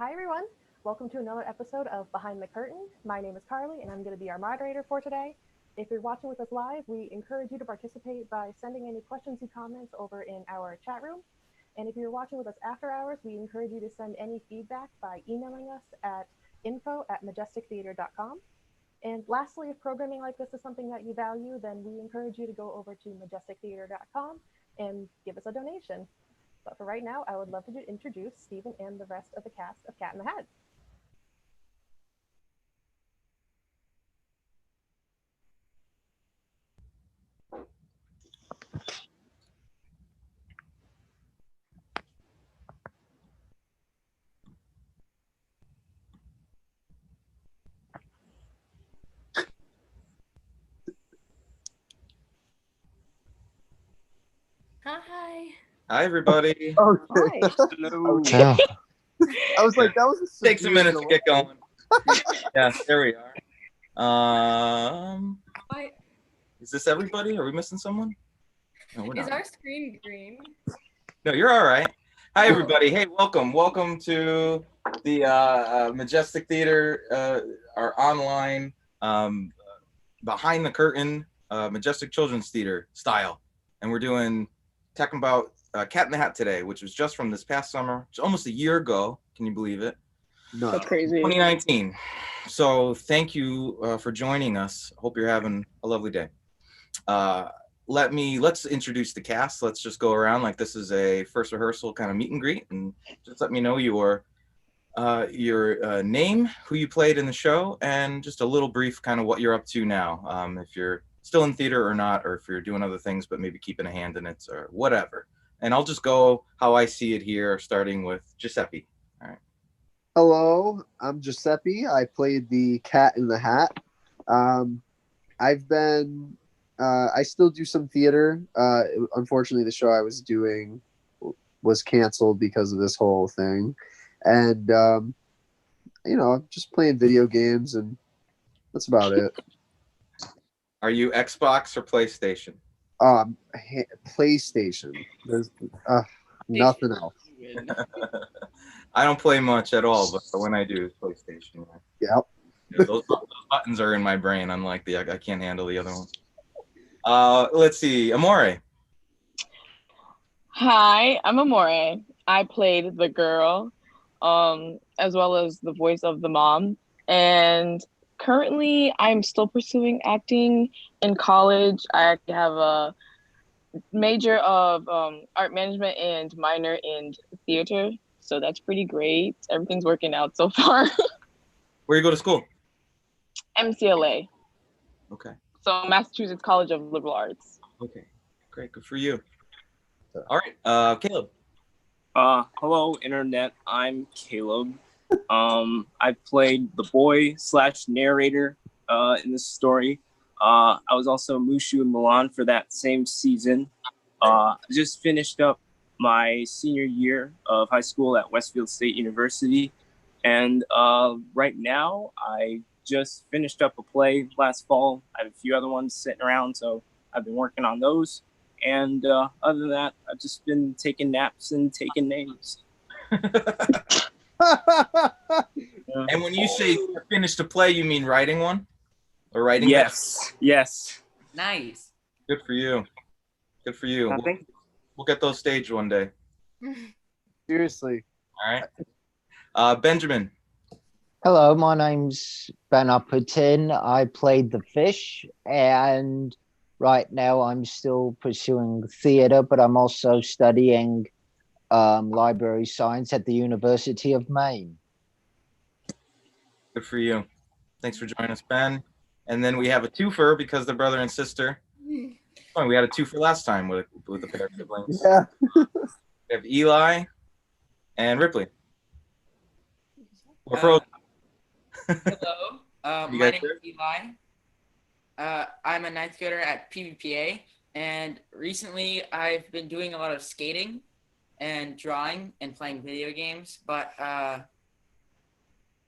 Hi, everyone. Welcome to another episode of Behind the Curtain. My name is Carly, and I'm going to be our moderator for today. If you're watching with us live, we encourage you to participate by sending any questions and comments over in our chat room. And if you're watching with us after hours, we encourage you to send any feedback by emailing us at info@majestictheater.com. And lastly, if programming like this is something that you value, then we encourage you to go over to majestictheater.com and give us a donation. But for right now, I would love to introduce Stephen and the rest of the cast of Cat in the Hat. Hi. Hi, everybody. Okay. Hi. Hello. Yeah. I was like, that was a Takes a minute to get delay. going. Yeah, there we are. Why Is this everybody? Are we missing someone? No, we're is not. our screen green? No, you're all right. Hi, everybody. Hey, welcome. Welcome to the Majestic Theater, our online behind the curtain Majestic Children's Theater style. And we're talking about Cat in the Hat today, which was just from this past summer. It's almost a year ago. Can you believe it? No. That's crazy. 2019. So thank you for joining us. Hope you're having a lovely day. Let's introduce the cast. Let's just go around like this is a first rehearsal kind of meet and greet, and just let me know your name, who you played in the show, and just a little brief kind of what you're up to now. If you're still in theater or not, or if you're doing other things but maybe keeping a hand in it or whatever. And I'll just go how I see it here, starting with Giuseppe. All right. Hello, I'm Giuseppe. I played the Cat in the Hat. I still do some theater. Unfortunately, the show I was doing was canceled because of this whole thing. And, I'm just playing video games, and that's about it. Are you Xbox or PlayStation? PlayStation. There's nothing else. I don't play much at all, but when I do, it's PlayStation. Yep. Yeah, those buttons are in my brain, unlike I can't handle the other one. Let's see, Amore. Hi, I'm Amore. I played the girl, as well as the voice of the mom. And currently, I'm still pursuing acting in college. I actually have a major of art management and minor in theater. So that's pretty great. Everything's working out so far. Where you go to school? MCLA. Okay. So Massachusetts College of Liberal Arts. Okay. Great. Good for you. All right. Caleb. Hello, Internet. I'm Caleb. I played the boy/narrator in this story. I was also Mushu in Milan for that same season. I just finished up my senior year of high school at Westfield State University. And right now, I just finished up a play last fall. I have a few other ones sitting around, so I've been working on those. And other than that, I've just been taking naps and taking names. And when you say finished a play, you mean writing one? Or writing? Yes. Yes. Nice. Good for you. Good for you. We'll get those staged one day. Seriously. All right. Benjamin. Hello, my name's Ben Upperton. I played the fish, and right now I'm still pursuing theater, but I'm also studying library science at the University of Maine. Good for you. Thanks for joining us, Ben. And then we have a twofer because they're brother and sister. Oh, we had a twofer last time with the pair of siblings. Yeah. We have Eli and Ripley. We're frozen. Hello. You My guys name is Eli. I'm a ninth grader at PVPA, and recently I've been doing a lot of skating and drawing and playing video games. But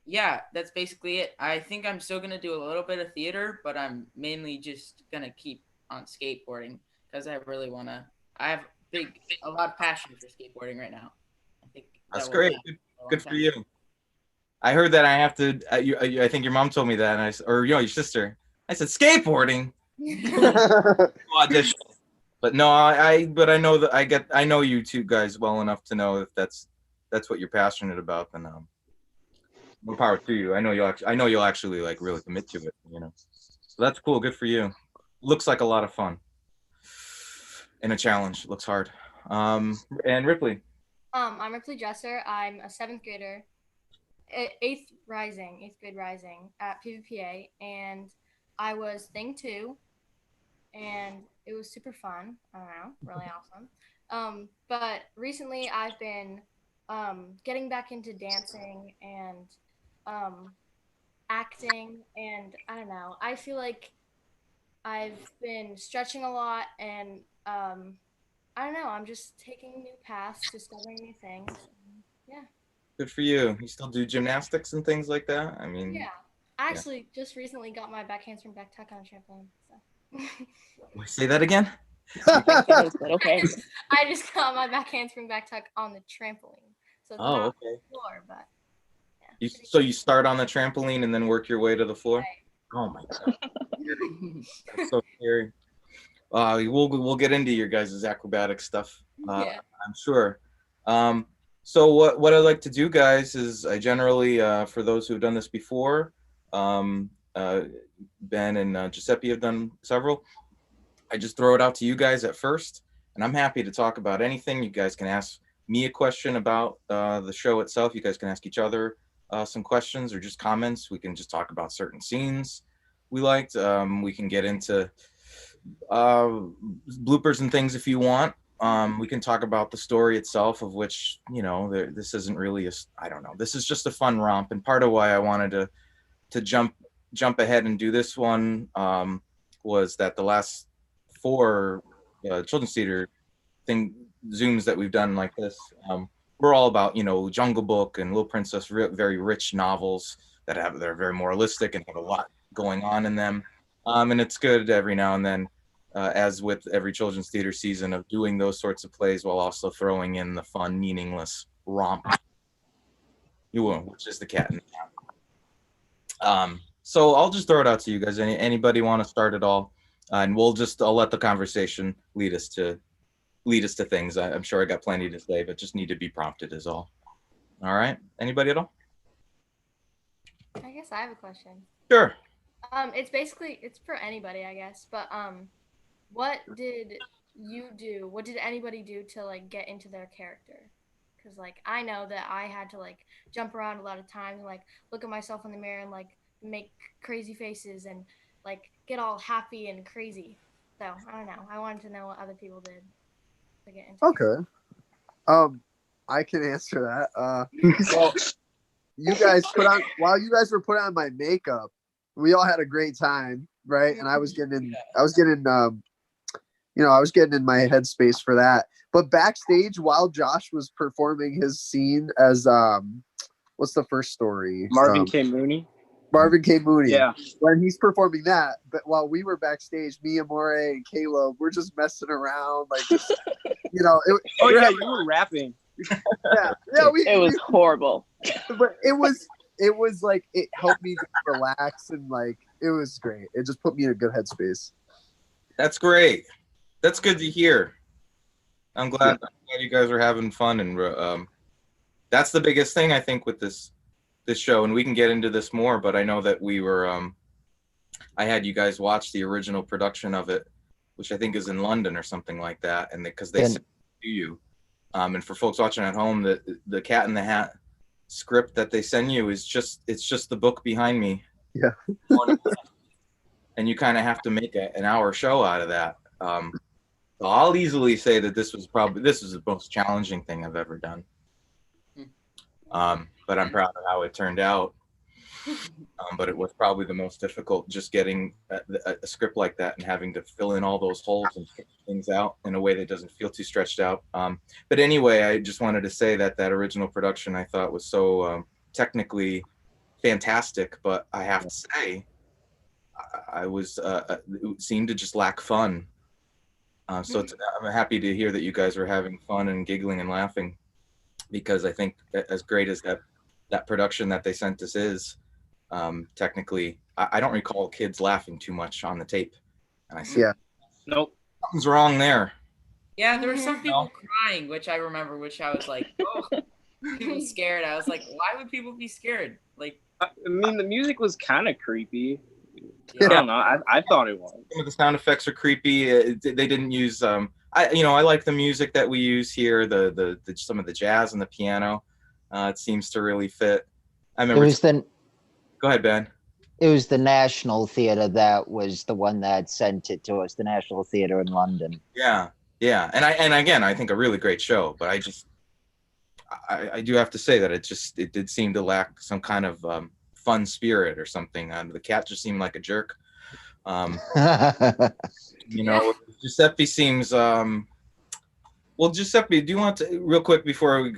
yeah, that's basically it. I think I'm still gonna do a little bit of theater, but I'm mainly just gonna keep on skateboarding because I really wanna. I have a lot of passion for skateboarding right now. I think That's will great. last a long Good for time. you. I heard that I have to. I think your mom told me that, and or your sister. I said skateboarding audition, but no, but I know that I know you two guys well enough to know if that's what you're passionate about. Then more power to you. I know you'll actually like really commit to it. So that's cool. Good for you. Looks like a lot of fun and a challenge. Looks hard. And Ripley. I'm Ripley Dresser. I'm a seventh grader, eighth grade rising at PVPA, and I was Thing 2, and it was super fun. I don't know, really awesome. But recently I've been getting back into dancing and acting, and I don't know. I feel like I've been stretching a lot, and I don't know. I'm just taking new paths, discovering new things. Yeah. Good for you. You still do gymnastics and things like that? I mean, Yeah. I actually just recently got my back handspring back tuck on a trampoline. So. Say that again? Okay. I just got my back handspring back tuck on the trampoline. So it's not on the floor, but yeah. So you start on the trampoline and then work your way to the floor? Right. Oh my God. That's so scary. We'll get into your guys' acrobatic stuff. Yeah. I'm sure. So what I like to do, guys, is I generally, for those who've done this before, Ben and Giuseppe have done several. I just throw it out to you guys at first, and I'm happy to talk about anything. You guys can ask me a question about the show itself. You guys can ask each other some questions or just comments. We can just talk about certain scenes we liked. We can get into bloopers and things if you want. We can talk about the story itself, of which, this isn't really I don't know. This is just a fun romp, and part of why I wanted to jump ahead and do this one was that the last 4 children's theater Zooms that we've done like this, we're all about, Jungle Book and Little Princess, very rich novels that are very moralistic and have a lot going on in them. And it's good every now and then, as with every children's theater season, of doing those sorts of plays while also throwing in the fun, meaningless romp, which is the cat in the hat. So I'll just throw it out to you guys. Anybody want to start at all? And I'll let the conversation lead us to things. I'm sure I got plenty to say, but just need to be prompted is all. All right. Anybody at all? I guess I have a question. Sure. It's for anybody, I guess. But what did you do? What did anybody do to like get into their character? Because like I know that I had to like jump around a lot of times and like look at myself in the mirror and like make crazy faces and like get all happy and crazy. So I don't know. I wanted to know what other people did to get into. Okay. I can answer that. Well, you guys while you guys were putting on my makeup, we all had a great time, right? And I was getting in my headspace for that. But backstage, while Josh was performing his scene as what's the first story? Marvin K. Mooney. Marvin K. Mooney. Yeah. When he's performing that, but while we were backstage, me, Amore, and Caleb, we're just messing around, like, just, you were rapping. Yeah, it was horrible. But it was like it helped me relax, and like it was great. It just put me in a good headspace. That's great. That's good to hear. I'm glad you guys are having fun, and that's the biggest thing I think with this show. And we can get into this more, but I know that we were I had you guys watch the original production of it, which I think is in London or something like that, and because they sent it to you. And for folks watching at home, the Cat in the Hat script that they send you is just the book behind me. Yeah. And you kind of have to make an hour show out of that. So I'll easily say that this was the most challenging thing I've ever done. But I'm proud of how it turned out. But it was probably the most difficult, just getting a script like that and having to fill in all those holes and figure things out in a way that doesn't feel too stretched out. But anyway, I just wanted to say that original production I thought was so technically fantastic, but I have to say, it seemed to just lack fun. So I'm happy to hear that you guys were having fun and giggling and laughing, because I think as great as that that production that they sent us is. Technically, I don't recall kids laughing too much on the tape. And I said, Yeah. Nope. something's wrong there. Yeah, there were some people crying, which I remember, which I was like, oh, people scared. I was like, why would people be scared? Like, I mean, the music was kind of creepy. yeah. I don't know. I thought it was. Some of the sound effects are creepy. They didn't use I like the music that we use here, the some of the jazz and the piano. It seems to really fit. I remember. Go ahead, Ben. It was the National Theatre that was the one that sent it to us. The National Theatre in London. Yeah, and again, I think a really great show. But I do have to say that it did seem to lack some kind of fun spirit or something. The cat just seemed like a jerk. Giuseppe seems well, Giuseppe, do you want to, real quick before we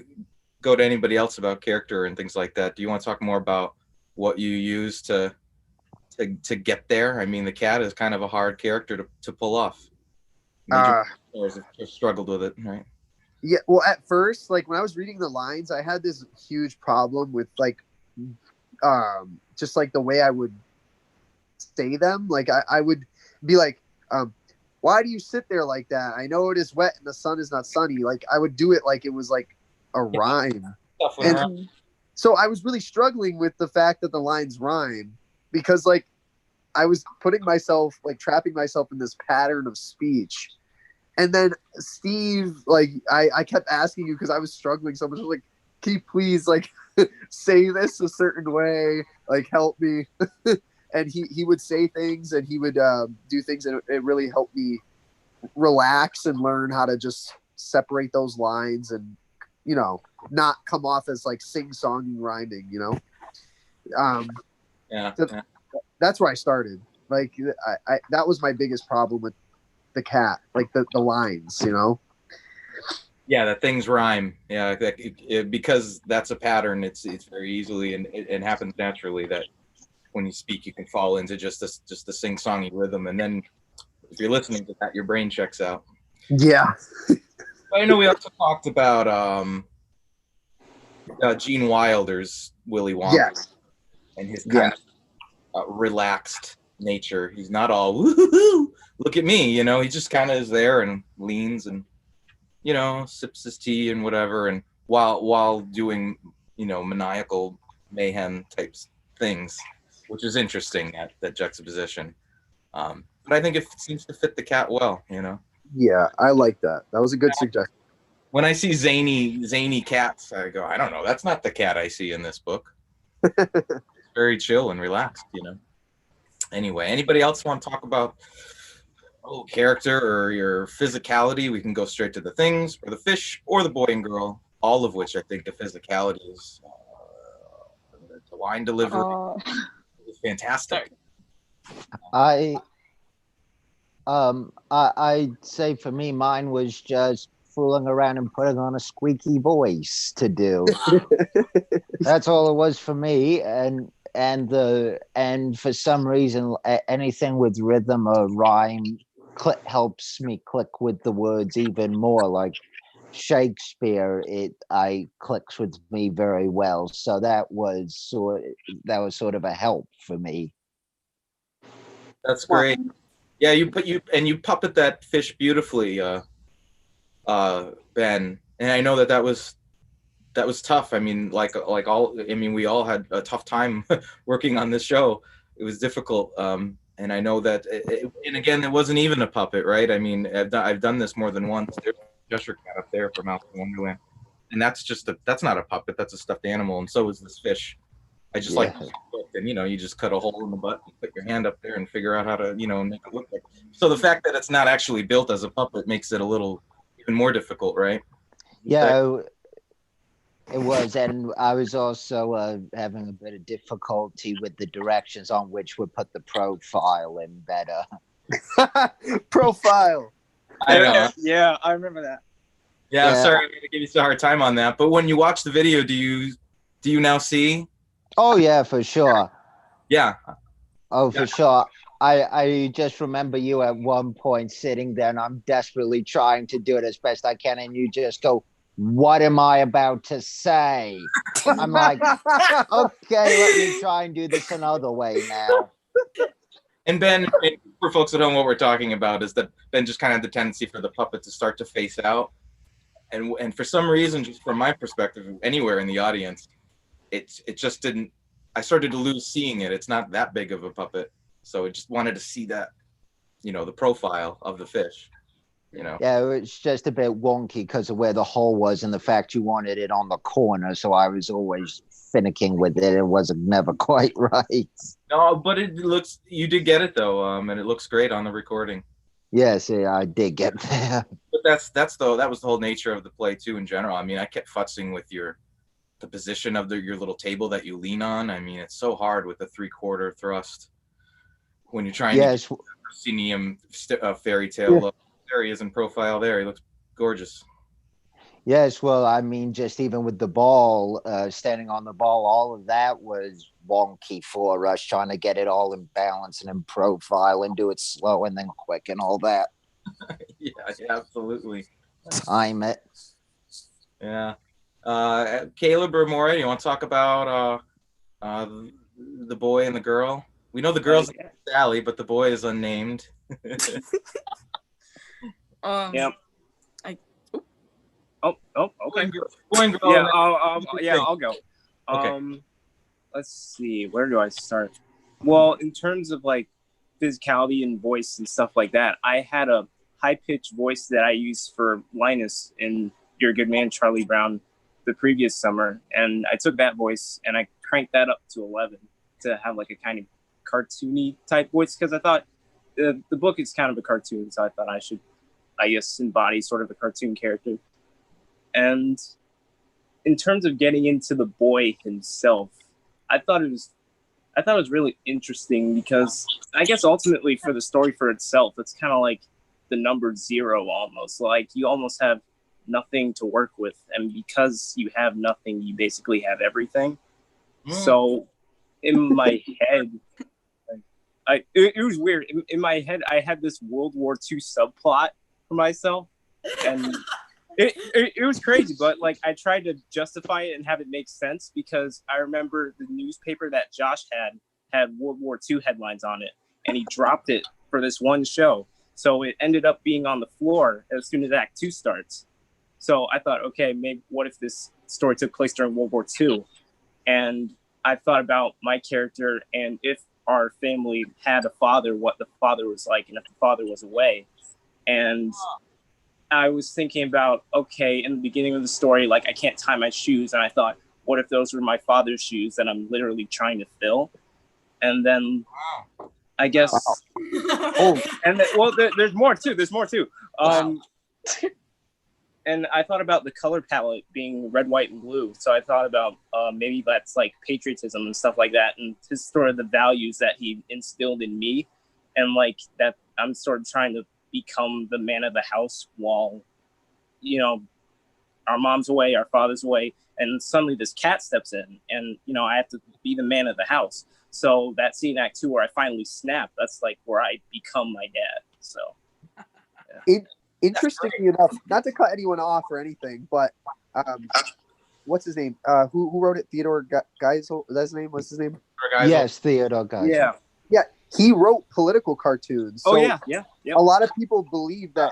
go to anybody else about character and things like that, do you want to talk more about what you use to get there? I mean, the cat is kind of a hard character to pull off. Major players have struggled with it, right? Yeah, well, at first, like when I was reading the lines, I had this huge problem with just like the way I would say them. Like I would be like, why do you sit there like that? I know it is wet and the sun is not sunny. Like I would do it like it was like a rhyme. And so I was really struggling with the fact that the lines rhyme, because like I was putting myself, like trapping myself in this pattern of speech. And then Steve, like I kept asking you because I was struggling so much. I was like, can you please like say this a certain way? Like help me. And he would say things and he would do things, and it really helped me relax and learn how to just separate those lines and, you know, not come off as like sing-songing rhyming, you know? That's where I started. Like I that was my biggest problem with the cat, like the lines, you know? Yeah, that things rhyme. Yeah, because that's a pattern. It's very easily and happens naturally that when you speak, you can fall into just the sing-songy rhythm, and then if you're listening to that, your brain checks out. Yeah. I know we also talked about Gene Wilder's Willy Wonka and his kind of relaxed nature. He's not all woohoo, look at me, you know. He just kind of is there and leans and, you know, sips his tea and whatever, and while doing, you know, maniacal mayhem types things, which is interesting, that juxtaposition. But I think it seems to fit the cat well, you know. Yeah, I like that. That was a good suggestion. When I see zany cats, I go, I don't know, that's not the cat I see in this book. Very chill and relaxed, you know. Anyway, anybody else want to talk about character or your physicality? We can go straight to the things, or the fish, or the boy and girl. All of which I think the physicality is the line delivery is fantastic. I'd say for me, mine was just fooling around and putting on a squeaky voice to do. That's all it was for me. And for some reason, anything with rhythm or rhyme helps me click with the words even more. Like Shakespeare, I clicks with me very well. So that was sort of a help for me. That's great. Yeah, you puppet that fish beautifully, Ben. And I know that was tough. I mean, we all had a tough time working on this show. It was difficult. And I know that, and again, it wasn't even a puppet, right? I mean, I've done this more than once. There's a Cheshire Cat up there from Alice in Wonderland, and that's not a puppet. That's a stuffed animal, and so is this fish. I just like, and you know, you just cut a hole in the butt, and put your hand up there, and figure out how to, you know, make it look like. So the fact that it's not actually built as a puppet makes it a little even more difficult, right? Yeah. It was, and I was also having a bit of difficulty with the directions on which would put the profile in better. Profile. I know. Yeah, I remember that. Yeah, sorry, I'm gonna give you a hard time on that. But when you watch the video, do you now see? Oh yeah, for sure. Yeah. Oh, for sure. I just remember you at one point sitting there, and I'm desperately trying to do it as best I can, and you just go, "What am I about to say?" I'm like, okay, let me try and do this another way now. And Ben, for folks at home, what we're talking about is that Ben just kind of had the tendency for the puppet to start to face out. And for some reason, just from my perspective, anywhere in the audience, it just didn't. I started to lose seeing it. It's not that big of a puppet, so I just wanted to see that, the profile of the fish. Yeah, it's just a bit wonky because of where the hole was and the fact you wanted it on the corner. So I was always finicking with it. It wasn't never quite right. No, but you did get it though, and it looks great on the recording. Yes, yeah, I did get there. But that was the whole nature of the play too in general. I mean, I kept futzing with the position of your little table that you lean on. I mean, it's so hard with the 3/4 thrust when you're trying to get the proscenium fairy tale look. There he is in profile there. He looks gorgeous. Yes, well, I mean, just even with the ball, standing on the ball, all of that was wonky for us, trying to get it all in balance and in profile and do it slow and then quick and all that. Yeah, absolutely. Time it. Yeah. Caleb or Amore, you want to talk about the boy and the girl? We know the girl's Sally, but the boy is unnamed. Yeah. Okay. Girl. Yeah, I'll go. Okay. Let's see. Where do I start? Well, in terms of like physicality and voice and stuff like that, I had a high-pitched voice that I used for Linus in You're a Good Man, Charlie Brown the previous summer, and I took that voice and I cranked that up to 11 to have like a kind of cartoony type voice because I thought the book is kind of a cartoon, so I thought I should, I guess, embody sort of a cartoon character. And in terms of getting into the boy himself, I thought it was really interesting because I guess ultimately for the story for itself, it's kind of like the number 0 almost. Like you almost have nothing to work with, and because you have nothing, you basically have everything. So in my head, it was weird. In my head, I had this World War II subplot for myself, and it was crazy, but like I tried to justify it and have it make sense because I remember the newspaper that Josh had World War II headlines on it, and he dropped it for this one show. So it ended up being on the floor as soon as Act 2 starts. So I thought, okay, maybe what if this story took place during World War II? And I thought about my character and if our family had a father, what the father was like, and if the father was away. And I was thinking about, okay, in the beginning of the story, like I can't tie my shoes. And I thought, what if those were my father's shoes that I'm literally trying to fill? And then I guess, there's more too. And I thought about the color palette being red, white, and blue. So I thought about maybe that's like patriotism and stuff like that. And his sort of the values that he instilled in me. And like that I'm sort of trying to become the man of the house while, our mom's away, our father's away. And suddenly this cat steps in and, I have to be the man of the house. So that scene Act 2 where I finally snap, that's like where I become my dad. So, yeah. Interestingly enough, not to cut anyone off or anything, but what's his name? Who wrote it? Theodore Geisel? That's his name? What's his name? Yes, Theodore Geisel. Yeah, he wrote political cartoons. So yeah. A lot of people believe that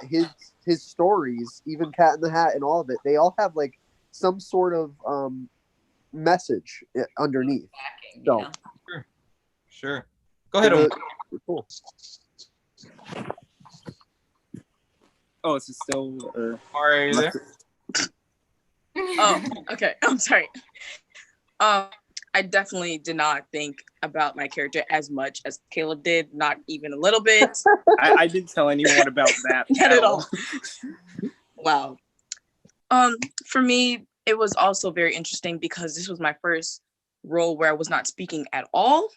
his stories, even Cat in the Hat and all of it, they all have like some sort of message underneath. So, sure. Go ahead. Cool. Oh, is it still? Are you there? Oh, okay. I'm sorry. I definitely did not think about my character as much as Caleb did. Not even a little bit. I didn't tell anyone about that. Not at all. Wow. For me, it was also very interesting because this was my first role where I was not speaking at all,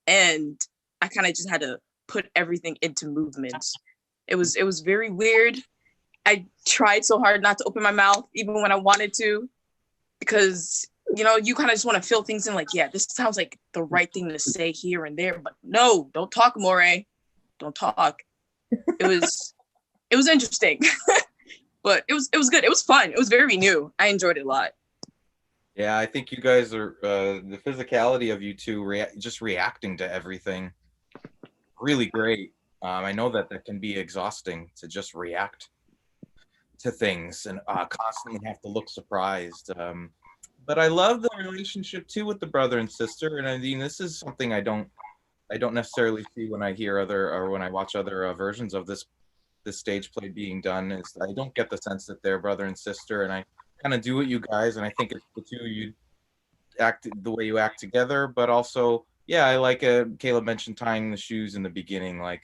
and I kind of just had to put everything into movements. It was very weird. I tried so hard not to open my mouth, even when I wanted to, because, you kind of just want to fill things in like, yeah, this sounds like the right thing to say here and there, but no, don't talk, Amore. Don't talk. It was interesting, but it was good. It was fun. It was very new. I enjoyed it a lot. Yeah, I think you guys are the physicality of you two just reacting to everything really great. I know that that can be exhausting to just react to things and constantly have to look surprised. But I love the relationship too with the brother and sister, and I mean this is something I don't necessarily see when I hear other or when I watch other versions of this stage play being done. Is I don't get the sense that they're brother and sister, and I kind of do what you guys, and I think it's the two you act the way you act together, but also yeah, I like Caleb mentioned tying the shoes in the beginning, like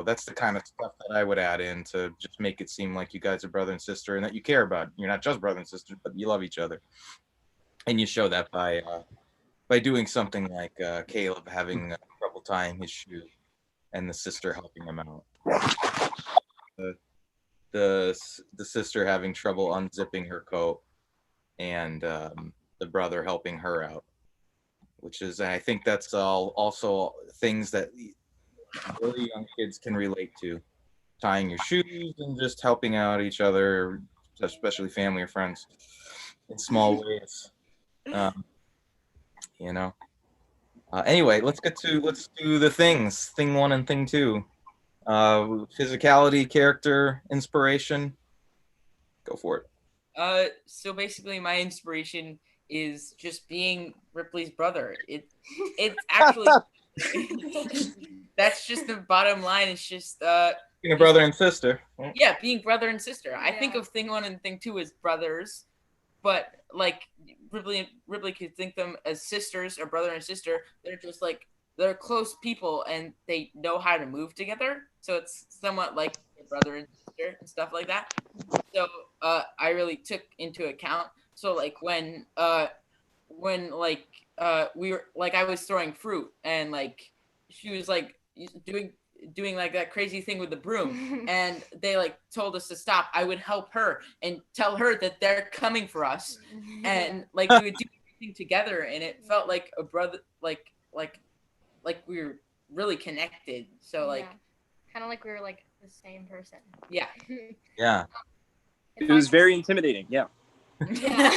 that's the kind of stuff that I would add in to just make it seem like you guys are brother and sister and that you care about. You're not just brother and sister, but you love each other, and you show that by doing something like Caleb having trouble tying his shoe and the sister helping him out. The, the sister having trouble unzipping her coat and the brother helping her out, which is I think that's all also things that really young kids can relate to, tying your shoes and just helping out each other, especially family or friends, in small ways. Um, you know. Anyway, let's do the things. Thing one and thing two. Physicality, character, inspiration. Go for it. So basically, my inspiration is just being Ripley's brother. It's actually that's just the bottom line. It's just Being a brother and sister. yeah, being brother and sister. I think Yeah. of thing one and thing two as brothers, but like Ripley could think them as sisters or brother and sister. They're just like they're close people and they know how to move together. So it's somewhat like a brother and sister and stuff like that. So I really took into account. So like when like we were like I was throwing fruit and like she was like doing like that crazy thing with the broom and they like told us to stop, I would help her and tell her that they're coming for us and like we would do everything together and it felt like a brother like we were really connected. So like kind of like we were like the same person. yeah. Yeah. It was very intimidating. Yeah. Yeah.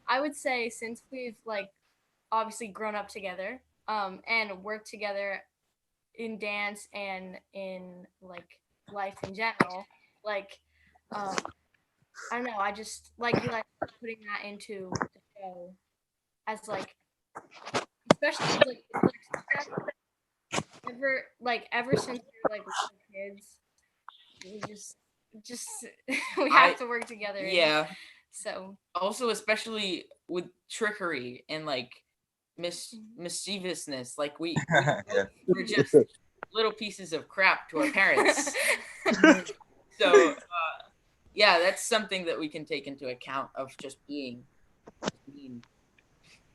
I would say since we've like obviously grown up together and worked together in dance and in like life in general, like I don't know, I just like you like putting that into the show as like especially like ever since we were like little kids, we just we have to work together. Yeah. So also especially with trickery and like mischievousness, like we're just little pieces of crap to our parents. So yeah, that's something that we can take into account of just being mean.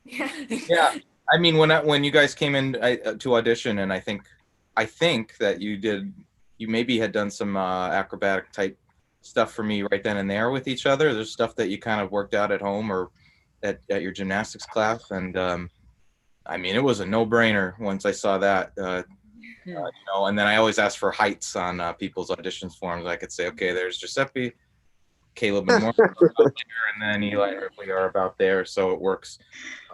Yeah. I mean, when you guys came in to audition, and I think that you maybe had done some acrobatic type stuff for me right then and there with each other. There's stuff that you kind of worked out at home or at your gymnastics class, and I mean, it was a no-brainer once I saw that. And then I always ask for heights on people's auditions forms. I could say, okay, there's Giuseppe, Caleb, and Amore are about there, and then Eli and Ripley are about there, so it works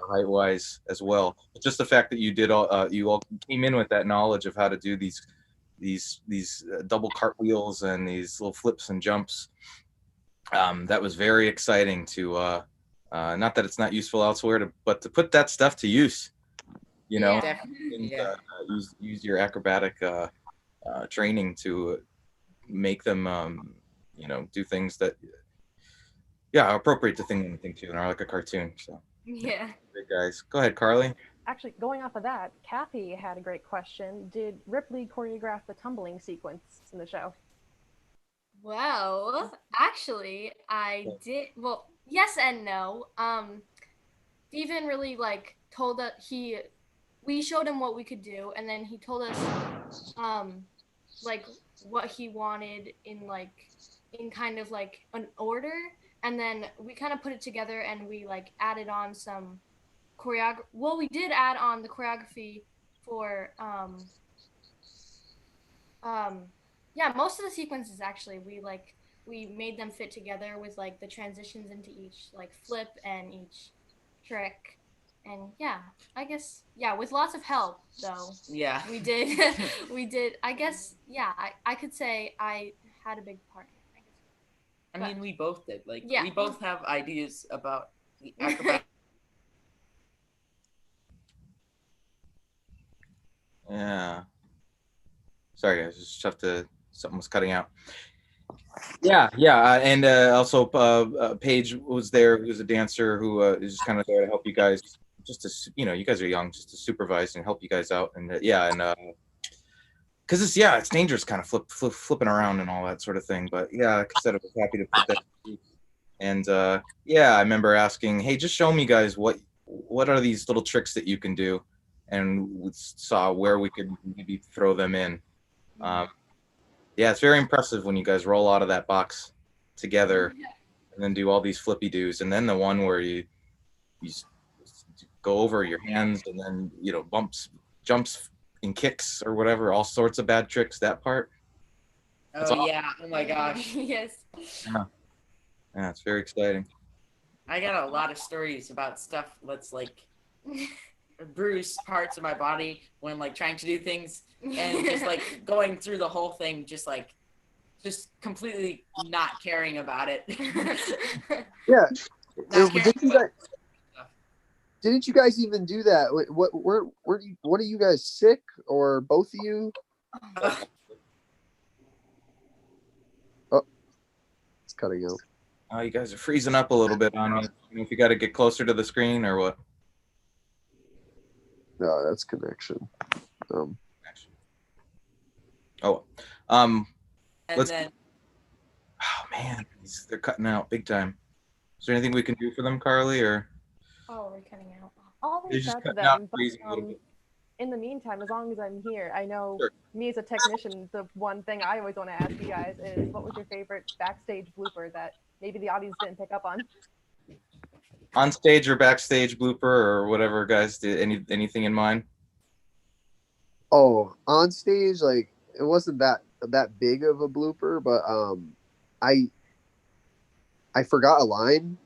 height-wise as well. But just the fact that you all came in with that knowledge of how to do these double cartwheels and these little flips and jumps, that was very exciting to. Not that it's not useful elsewhere, but to put that stuff to use. Definitely, yeah. Use your acrobatic training to make them do things that are appropriate to thing two and are like a cartoon. So yeah. great guys. Go ahead, Carly. Actually, going off of that, Kathy had a great question. Did Ripley choreograph the tumbling sequence in the show? Well, actually, I did. Well, yes and no. Steven really like told us we showed him what we could do, and then he told us like what he wanted in kind of like an order, and then we kind of put it together and we like added on some choreography. Well, we did add on the choreography for yeah, most of the sequences actually we like we made them fit together with like the transitions into each like flip and each trick. And yeah, I guess yeah, with lots of help though. Yeah. We did we did I guess yeah, I could say I had a big part in it, I guess. I mean, we both did. Like, Yeah. we both have ideas about the acrobatic. Yeah. Sorry, guys. Just have to. Something was cutting out. Yeah, and also Paige was there, who's a dancer who is just kind of there to help you guys. Just to, you guys are young, just to supervise and help you guys out. And because it's dangerous, kind of flipping around and all that sort of thing. But yeah, like I said, I was happy to put that. And I remember asking, hey, just show me guys what are these little tricks that you can do, and we saw where we could maybe throw them in. It's very impressive when you guys roll out of that box together and then do all these flippy doos, and then the one where you go over your hands and then bumps, jumps, and kicks or whatever, all sorts of bad tricks. That part. Oh yeah! Oh my gosh! Yes. Yeah, it's very exciting. I got a lot of stories about stuff that's like bruise parts of my body when I'm like trying to do things and just like going through the whole thing, just completely not caring about it. Yeah. Not Didn't you guys even do that? What weren't you, one of you guys sick, or both of you? Oh, it's cutting out. Oh, you guys are freezing up a little bit on me. If you got to get closer to the screen or what? No, that's connection. And let's. Then, oh man, they're cutting out big time. Is there anything we can do for them, Carly? Or oh, we're cutting out. I'll they're reach just out to cutting out, them, freezing a but little bit. in the meantime, as long as I'm here, I know Sure. me as a technician, the one thing I always want to ask you guys is, what was your favorite backstage blooper that maybe the audience didn't pick up on? On stage or backstage blooper or whatever, guys. Did anything in mind? Oh, on stage, like it wasn't that big of a blooper, but I forgot a line,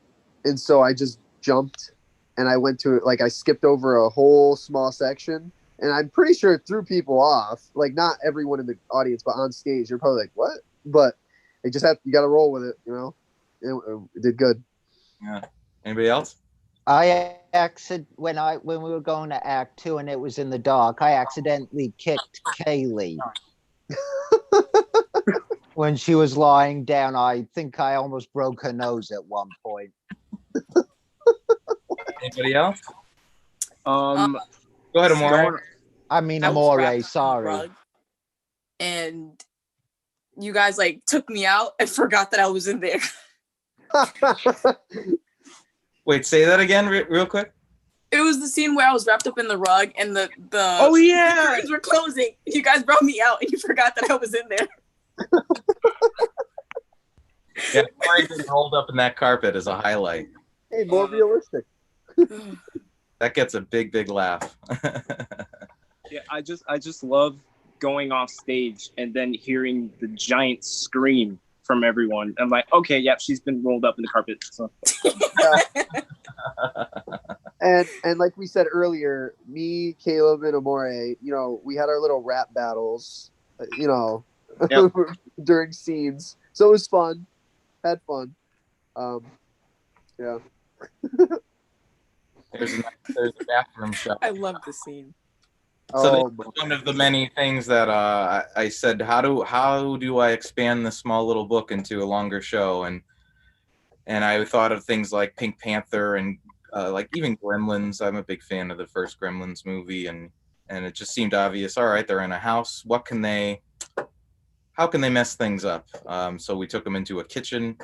and so I just jumped and I went to it, like I skipped over a whole small section, and I'm pretty sure it threw people off. Like not everyone in the audience, but on stage, you're probably like, "What?" But you got to roll with it, It did good. Yeah. Anybody else? I when we were going to Act 2 and it was in the dark, I accidentally kicked Kaylee. When she was lying down, I think I almost broke her nose at one point. Anybody else? Go ahead, Amore. I mean, I was Amore, wrapped in the sorry. rug, and you guys like took me out and forgot that I was in there. Wait, say that again real quick. It was the scene where I was wrapped up in the rug and the Oh yeah, the curtains were closing. You guys brought me out and you forgot that I was in there. Yeah, Corey getting rolled up in that carpet is a highlight. Hey, more realistic. That gets a big laugh. Yeah, I just love going off stage and then hearing the giant scream from everyone. I'm like, okay, yep, she's been rolled up in the carpet. So. And like we said earlier, me, Caleb, and Amore, we had our little rap battles, Yep. during scenes. So it was fun. Had fun. Yeah. There's a bathroom shot. I love the scene. So one of the many things that I said, how do I expand this small little book into a longer show? And I thought of things like Pink Panther and like even Gremlins. I'm a big fan of the first Gremlins movie, and it just seemed obvious. All right, they're in a house. How can they mess things up? So we took them into a kitchen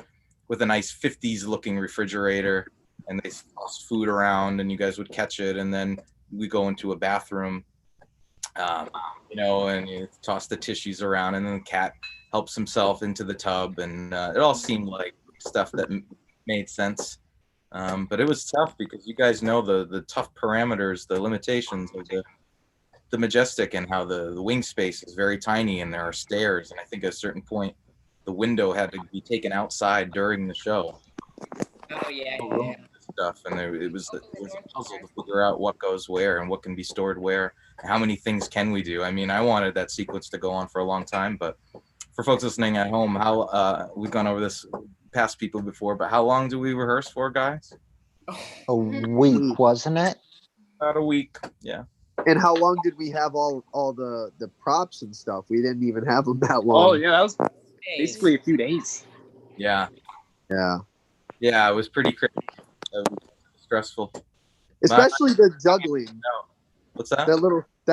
with a nice 50s looking refrigerator, and they tossed food around, and you guys would catch it, and then we go into a bathroom. And you toss the tissues around, and then the cat helps himself into the tub, and it all seemed like stuff that made sense. But it was tough because you guys know the tough parameters, the limitations of the Majestic, and how the wing space is very tiny, and there are stairs, and I think at a certain point the window had to be taken outside during the show. Oh yeah. Stuff, and it was a puzzle to figure out what goes where and what can be stored where, how many things can we do. I mean, I wanted that sequence to go on for a long time, but for folks listening at home, how we've gone over this past people before, but how long do we rehearse for, guys? A week, wasn't it? About a week. Yeah. And how long did we have all the props and stuff? We didn't even have them that long. Oh yeah, that was basically a few days. Yeah. Yeah. Yeah, it was pretty crazy. Stressful. Especially the juggling. What's that?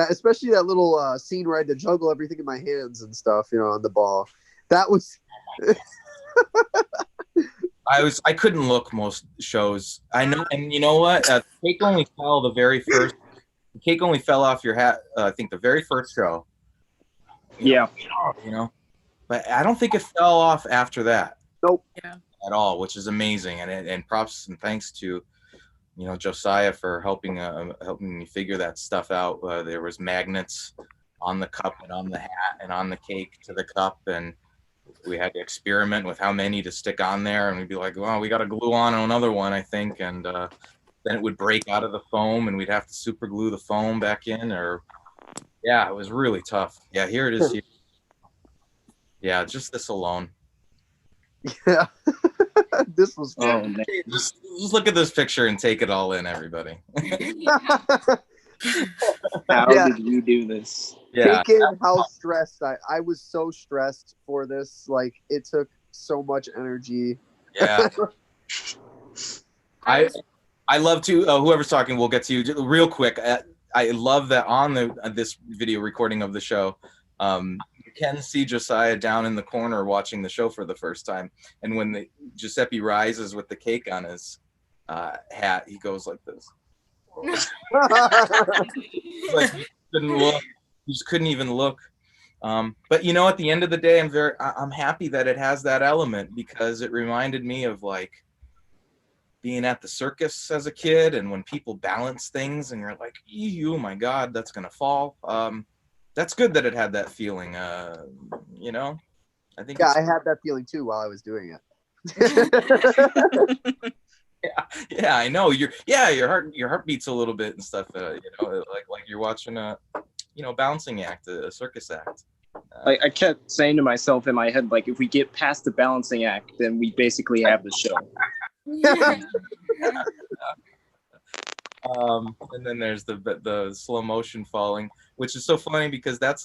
Especially that little scene where I had to juggle everything in my hands and stuff, on the ball. That was I couldn't look most shows. I know, and you know what? The cake only fell the very first. The cake only fell off your hat. I think the very first show. Yeah. But I don't think it fell off after that. Nope. Yeah. At all, which is amazing, and props and thanks to Josiah for helping me figure that stuff out. There was magnets on the cup and on the hat and on the cake to the cup, and we had to experiment with how many to stick on there, and we'd be like, well, we got to glue on another one, I think, and then it would break out of the foam, and we'd have to super glue the foam back in, yeah, it was really tough. Yeah, here it is. Here. Yeah, just this alone. Yeah. This was fun. Just look at this picture and take it all in, everybody. How did you do this? Yeah. Take in how stressed I was. So stressed for this. Like, it took so much energy. Yeah. I love to whoever's talking, we'll get to you real quick. I love that on this video recording of the show, you can see Josiah down in the corner watching the show for the first time, and when Giuseppe rises with the cake on his hat, he goes like this. Like, he couldn't look. He just couldn't even look. But at the end of the day, I'm happy that it has that element, because it reminded me of like being at the circus as a kid, and when people balance things and you're like, oh my God, that's gonna fall. That's good that it had that feeling. I think. Yeah, I had that feeling too while I was doing it. Yeah, I know. Your heart beats a little bit and stuff. Like you're watching a bouncing act, a circus act. I kept saying to myself in my head, like, if we get past the balancing act, then we basically have the show. And then there's the slow motion falling, which is so funny, because that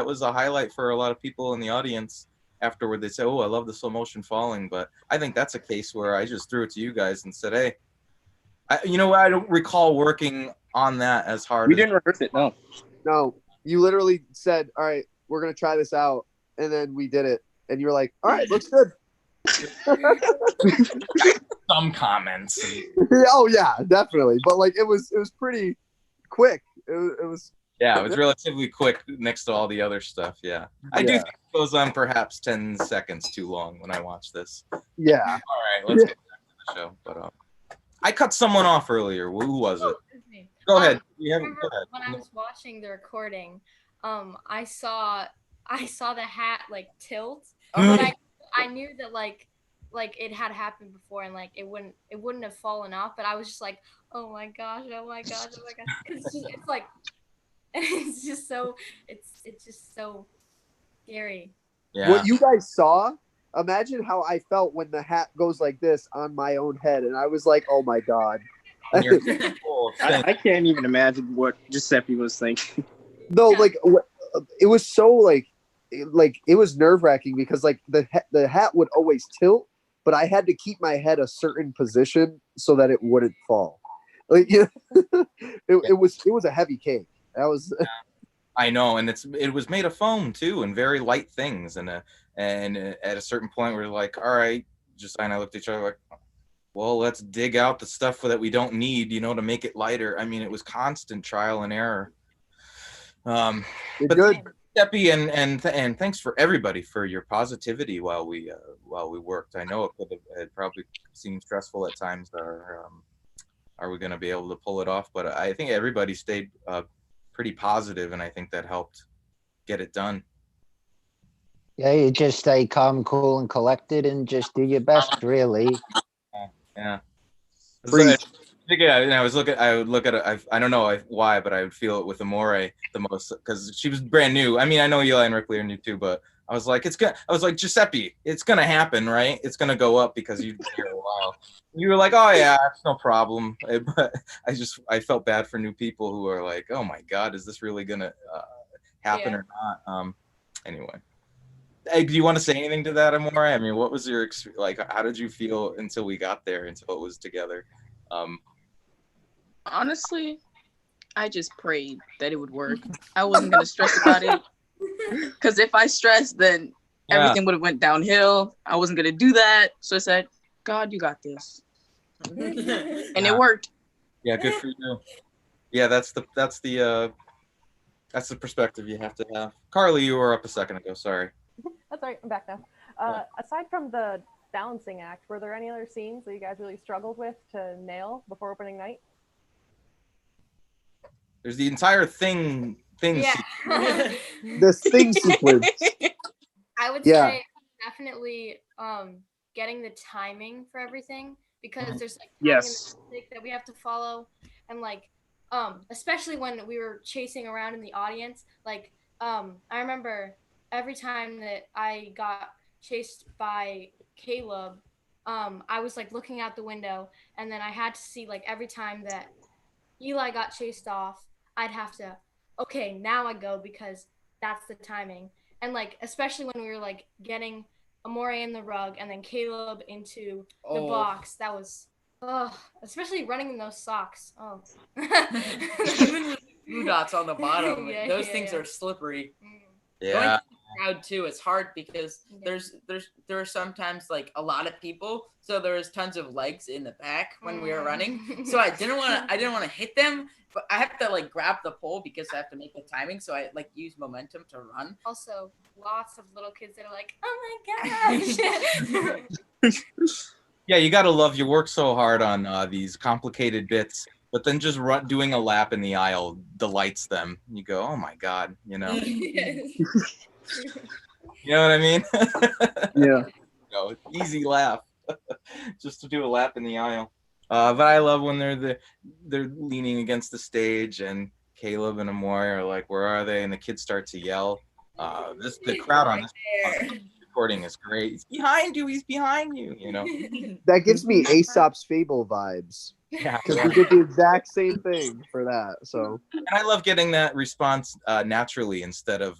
was a highlight for a lot of people in the audience. Afterward, they say, "Oh, I love the slow motion falling," but I think that's a case where I just threw it to you guys and said, "Hey, I don't recall working on that as hard." We didn't rehearse it. No, you literally said, "All right, we're gonna try this out," and then we did it, and you were like, "All right, looks good." Some comments. Oh yeah, definitely, but like it was pretty quick. It was. Yeah, it was relatively quick next to all the other stuff. Yeah, I do think it goes on perhaps 10 seconds too long when I watch this. Yeah. All right, let's get back to the show. But I cut someone off earlier. Who was it? Go ahead. Go ahead. When I was watching the recording, I saw the hat like tilt, but I knew that like it had happened before, and like it wouldn't have fallen off. But I was just like, oh my gosh, because it's like. It's just so scary. Yeah. What you guys saw, imagine how I felt when the hat goes like this on my own head, and I was like, oh my God. I can't even imagine what Giuseppe was thinking. No, like it was so like it was nerve-wracking, because like the hat would always tilt, but I had to keep my head a certain position so that it wouldn't fall. Like it was a heavy cake. That was. I know, and it was made of foam too, and very light things, and at a certain point we're like, all right, Josiah and I looked at each other like, well, let's dig out the stuff that we don't need, to make it lighter. I mean, it was constant trial and error. But good. Giuseppe, and thanks for everybody for your positivity while we worked. I know it probably seemed stressful at times. Are we going to be able to pull it off? But I think everybody stayed pretty positive, and I think that helped get it done. Yeah, you just stay calm, cool, and collected, and just do your best, really. Yeah. Preach. Yeah, and I would look at it. I don't know why, but I would feel it with Amore the most because she was brand new. I mean, I know Eli and Ripley are new too, but I was like, I was like, Giuseppe, it's gonna happen, right? It's gonna go up because you've been here a while. You were like, oh yeah, it's no problem. But I felt bad for new people who are like, oh my God, is this really gonna happen or not? Anyway. Hey, do you want to say anything to that, Amore? I mean, what was your like? How did you feel until we got there, until it was together? Honestly, I just prayed that it would work. I wasn't gonna stress about it because if I stressed, then everything would have went downhill. I wasn't gonna do that, so I said, "God, you got this," and it worked. Yeah, good for you. Yeah, that's the perspective you have to have. Carly, you were up a second ago. Sorry. That's right. I'm back now. Aside from the balancing act, were there any other scenes that you guys really struggled with to nail before opening night? There's the entire thing. Yeah. This thing sequence. I would Yeah. say definitely getting the timing for everything because there's like Yes. timing and music that we have to follow, and like especially when we were chasing around in the audience, like I remember every time that I got chased by Caleb, I was like looking out the window, and then I had to see like every time that Eli got chased off, I'd have to, okay, now I go because that's the timing. And like, especially when we were like getting Amore in the rug and then Caleb into the box, that was, especially running in those socks. Oh. Even with blue dots on the bottom, those things are slippery. Yeah. Going through the crowd too, it's hard because there are sometimes like a lot of people, so there was tons of legs in the back when we were running. So I didn't want to hit them, but I have to like grab the pole because I have to make the timing. So I like use momentum to run. Also, lots of little kids that are like, "Oh my gosh!" Yeah, you gotta love. You work so hard on these complicated bits, but then just doing a lap in the aisle delights them. You go, oh my God, you know. You know what I mean? Yeah. No, easy laugh. Just to do a lap in the aisle. But I love when they're leaning against the stage and Caleb and Amore are like, where are they? And the kids start to yell. The crowd on this recording is great. He's behind you. He's behind you. You know. That gives me Aesop's Fable vibes. Yeah. Because we did the exact same thing for that. So. And I love getting that response naturally instead of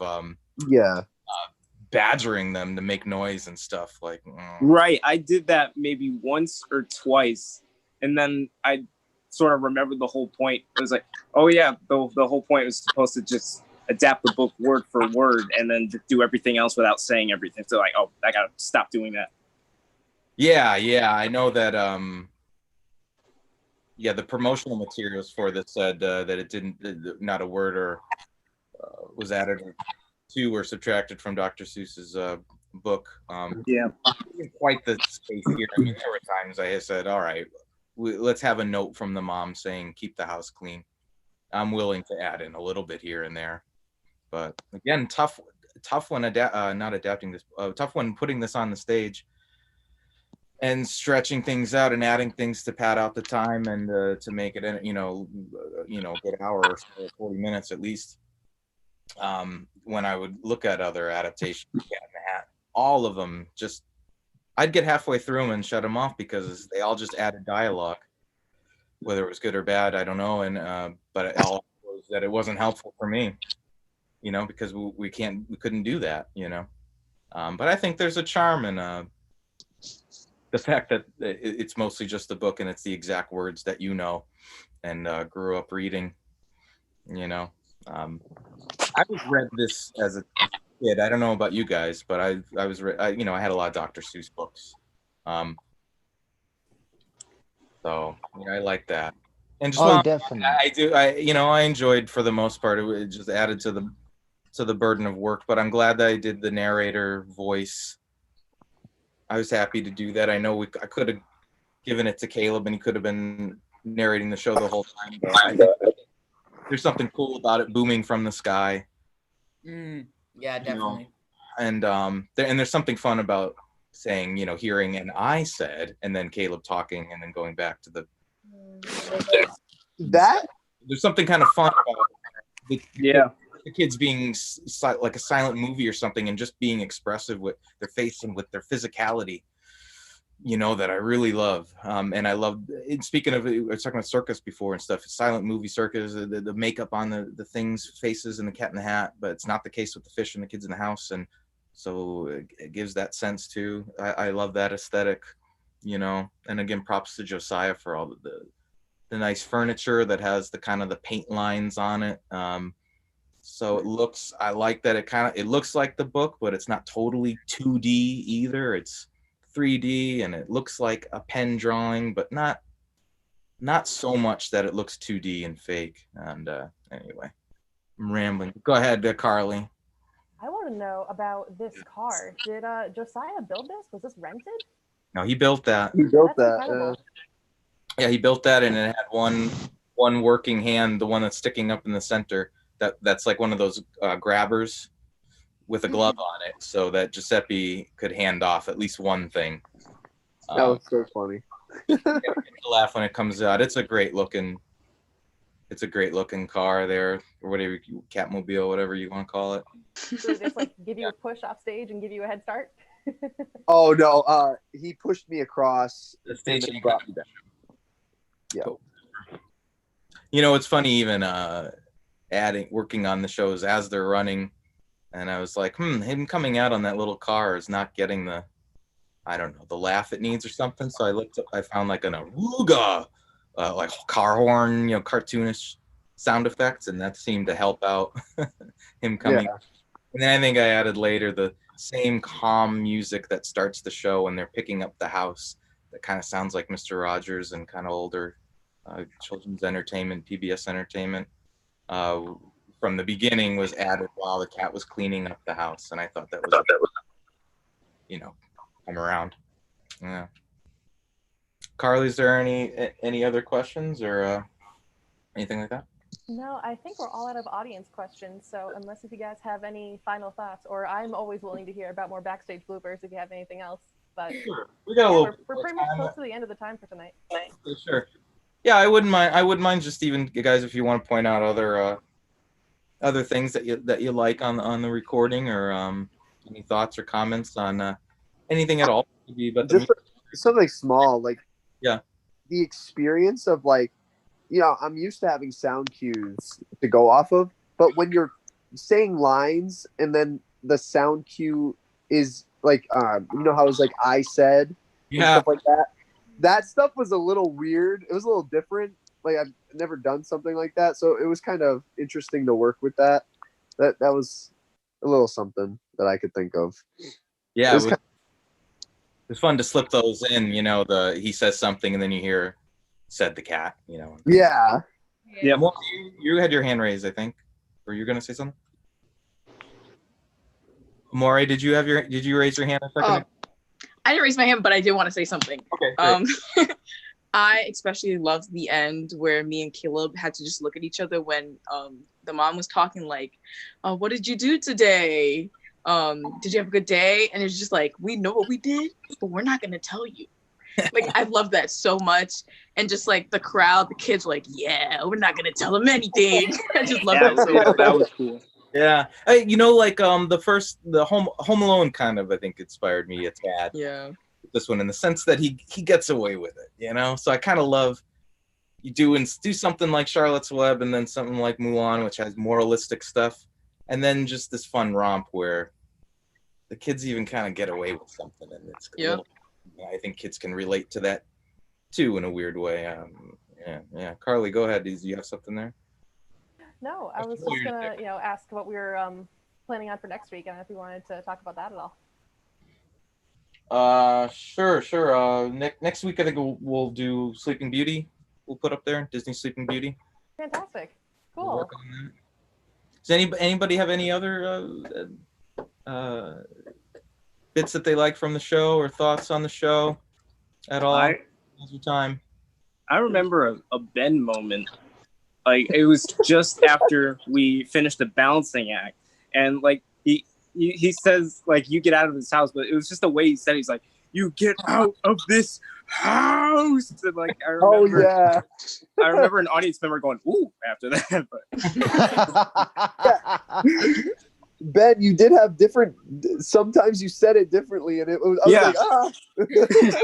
badgering them to make noise and stuff like. Right, I did that maybe once or twice, and then I sort of remembered the whole point. It was like, oh yeah, the whole point was supposed to just adapt the book word for word and then just do everything else without saying everything. So like, oh, I gotta stop doing that. Yeah, I know that. The promotional materials for this said that it didn't, not a word or was added to or subtracted from Dr. Seuss's book. Quite the space here. I mean, there were times I said, all right, let's have a note from the mom saying, keep the house clean. I'm willing to add in a little bit here and there. But again, tough one, not adapting this, tough one putting this on the stage and stretching things out and adding things to pad out the time and to make it, a good hour or so, 40 minutes at least. When I would look at other adaptations, Cat in the Hat, all of them just, I'd get halfway through them and shut them off because they all just added dialogue, whether it was good or bad, I don't know. And but it all was that it wasn't helpful for me, because we couldn't do that, But I think there's a charm in the fact that it's mostly just the book and it's the exact words that and grew up reading, I was read this as a kid. I don't know about you guys, but I had a lot of Dr. Seuss books. So I like that. And just definitely. I do. I enjoyed for the most part. It just added to the burden of work. But I'm glad that I did the narrator voice. I was happy to do that. I know I could have given it to Caleb, and he could have been narrating the show the whole time. But there's something cool about it booming from the sky. Yeah, definitely. and there's something fun about saying, hearing and I said, and then Caleb talking, and then going back to the. That There's something kind of fun about the kids being like a silent movie or something, and just being expressive with their face and with their physicality. That I really love. And I love, speaking of, I was talking about circus before and stuff, silent movie circus, the makeup on the things, faces, and the Cat in the Hat, but it's not the case with the fish and the kids in the house. And so it gives that sense too. I love that aesthetic, and again, props to Josiah for all the nice furniture that has the kind of the paint lines on it. So I like that it looks like the book, but it's not totally 2D either. It's 3D, and it looks like a pen drawing, but not so much that it looks 2D and fake. And anyway, I'm rambling. Go ahead, Carly. I want to know about this car. Did Josiah build this? Was this rented? No, he built that. he built That's that. incredible. Yeah, he built that, and it had one working hand, the one that's sticking up in the center. That's like one of those grabbers with a glove on it, so that Giuseppe could hand off at least one thing. That was so funny. Laugh when it comes out. It's a great looking car there, or whatever, Catmobile, whatever you want to call it. So they just like give you a push off stage and give you a head start? Oh no, he pushed me across The stage and and brought me down. Yeah. Cool. It's funny, even working on the shows as they're running, and I was like, him coming out on that little car is not getting the, I don't know, the laugh it needs or something. So I looked up, I found like an Aruga, like car horn, cartoonish sound effects, and that seemed to help out him coming. Yeah. And then I think I added later the same calm music that starts the show when they're picking up the house. That kind of sounds like Mr. Rogers and kind of older children's entertainment, PBS entertainment. From the beginning was added while the cat was cleaning up the house, and I thought that was come around. Yeah. Carly, is there any other questions or anything like that? No, I think we're all out of audience questions. So unless if you guys have any final thoughts, or I'm always willing to hear about more backstage bloopers if you have anything else. But Sure. We got a little. we're pretty much close to the end of the time for tonight. Sure. Yeah, I wouldn't mind just even, guys, if you want to point out other things that you like on the recording, or any thoughts or comments on anything at all. But Just something small, like the experience of like, I'm used to having sound cues to go off of, but when you're saying lines and then the sound cue is like, how it was like I said, and stuff like that. That stuff was a little weird. It was a little different. Like I've never done something like that, so it was kind of interesting to work with that. That was a little something that I could think of. Yeah, it was fun to slip those in. He says something and then you hear "said the cat." Yeah. Yeah. Well, you had your hand raised, I think. Were you gonna say something? Amore, did you raise your hand a second ago? I didn't raise my hand, but I did want to say something. Okay. I especially loved the end where me and Caleb had to just look at each other when the mom was talking like, what did you do today? Did you have a good day? And it's just like, we know what we did, but we're not going to tell you. Like, I love that so much. And just like the crowd, the kids were like, yeah, we're not going to tell them anything. I just love that so much. That was cool. Yeah. Hey, like the Home Alone kind of, I think, inspired me a tad. Yeah. This one, in the sense that he gets away with it, so I kind of love you do something like Charlotte's Web and then something like Mulan, which has moralistic stuff, and then just this fun romp where the kids even kind of get away with something, and it's I think kids can relate to that too in a weird way. Yeah. Carly, go ahead. Do you have something there? No, I was just gonna ask what we were planning on for next week, and if you wanted to talk about that at all. Sure. Next week I think we'll do Sleeping Beauty. We'll put up there Disney Sleeping Beauty. Fantastic. Cool. We'll work on that. Does anybody have any other bits that they like from the show or thoughts on the show at all? Now's your time. I remember a Ben moment. Like, it was just after we finished the balancing act, and like he says like you get out of this house, but it was just the way he said it. He's like, you get out of this house. And like I remember, I remember an audience member going ooh after that. But Ben, you did have different. Sometimes you said it differently, and it was. I was like,